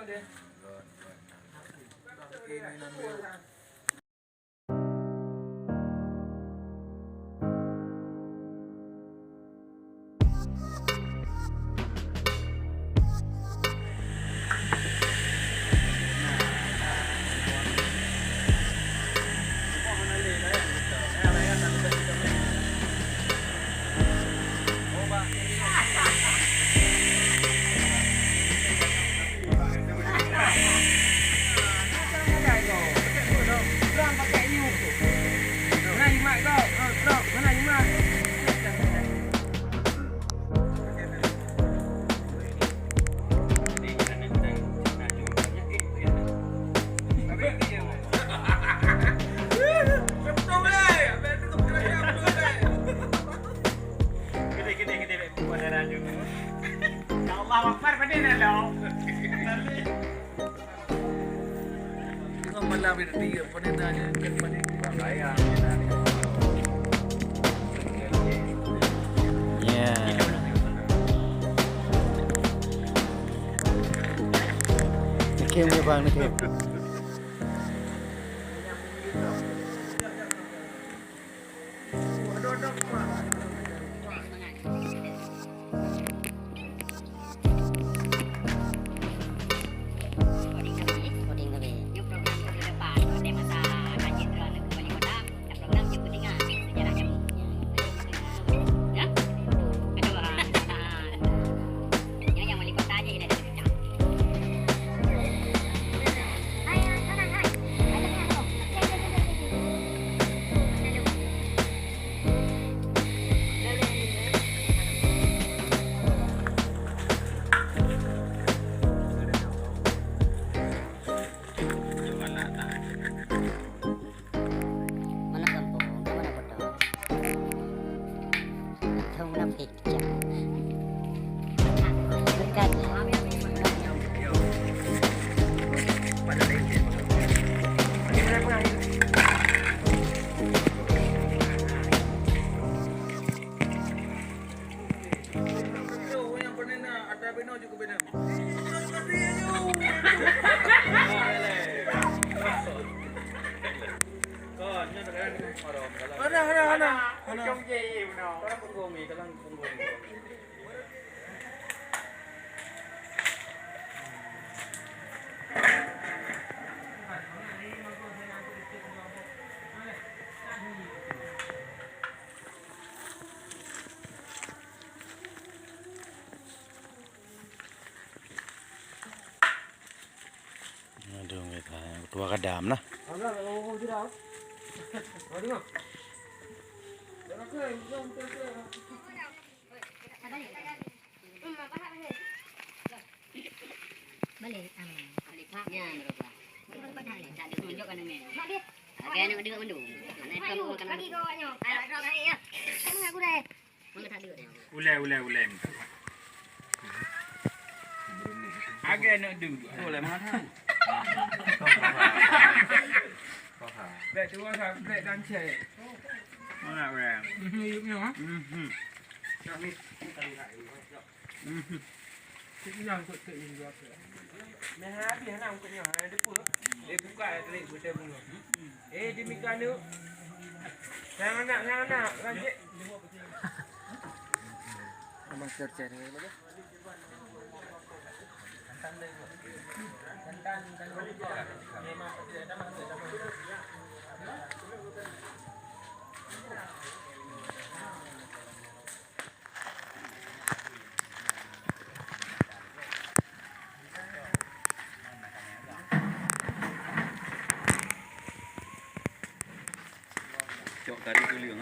dia. Kem ya bang, kem. Aduh, dua kadam lah. Balik paknya berapa? Tak ada tunjukkan ni. Agak nak dengar mendu. Naik kamu makan lagi kau nyo. Ayo drop hai ya. Kamu aku dah. Mana tak ada dia. Ulai. Agak nak duduk. Boleh mana? Baik tu orang baik dan cek. Mana orang? Yuknya ha? Tak ni. Kita nak ikut ini berapa? Nah, habis nak ukutnya. Ada pun. Buka terik betul bunga. Di mikan tu. Jangan nak. Lanjut. Abang search ni lagi. Santan memang tidak ada masalah. Cok kari tuliung,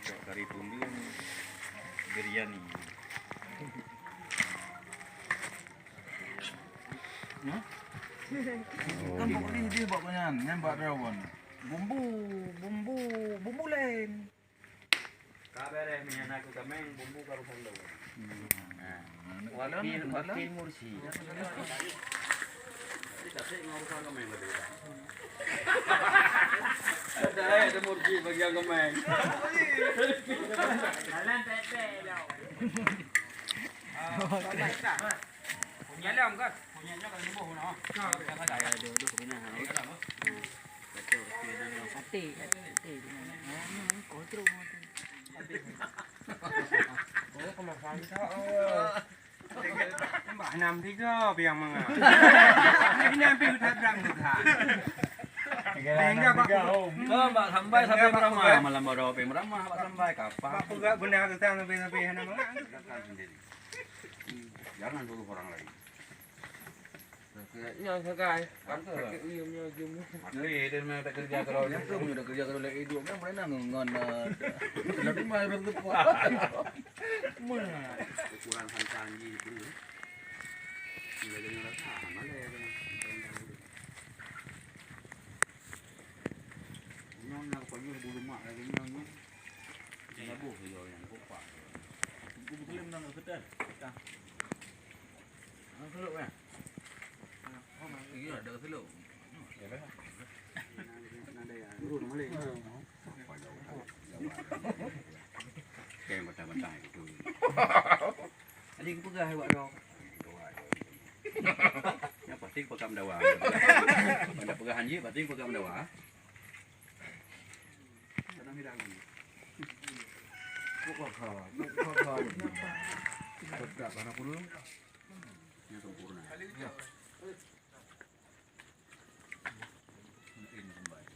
Cok kari tuliung biryani. Kampung ni dia buat banyak, nampak rawan. Bumbu lain. Kabar minyak aku kameng bumbu karo sando. Wakil mursi. Tak sih ngau karo kameng betul. Ada mursi bagi yang kameng. Jalan pepe dah. Nyalam kan? Punyanya kan bubuh no. Nah, Kan ada ya dulu kena ha. Sate. Kontrol. oh kemasan tak. Mbak 5 tiga biang manga. Ini nampi udah berang tuh. Hingga Pak. Mbak sampai meramah malam baru meramah Pak sampai kapan? Pak enggak benar tuh sampai hana manga. Sendiri. Jangan dulu orang lain. Yang sekai, pakai iumnya jum. Jadi dia memang tak kerja kalau nyangkung udah kerja kalau lagi hidup kan boleh nanggung Tapi mah belum tepat. Ukuran sancanji itu. Mulai rasa mana ya. Nyonya panggil bulu mak lagi nyonya. Dia buh yo yang kopak. Bubu kelim nang ketel. Dah. Seluk kan? Iya ada seluk. Ya lah. Ada ya. Urun malih. Kayak batang-batang itu. Tadi aku pegah buat dong. Ya pasti pekam dawa. Pada pegahan je pasti pekam dawa. Kadang hilang. Kok Sedap anak dulu. Yang sempurna. Mungkin kembali.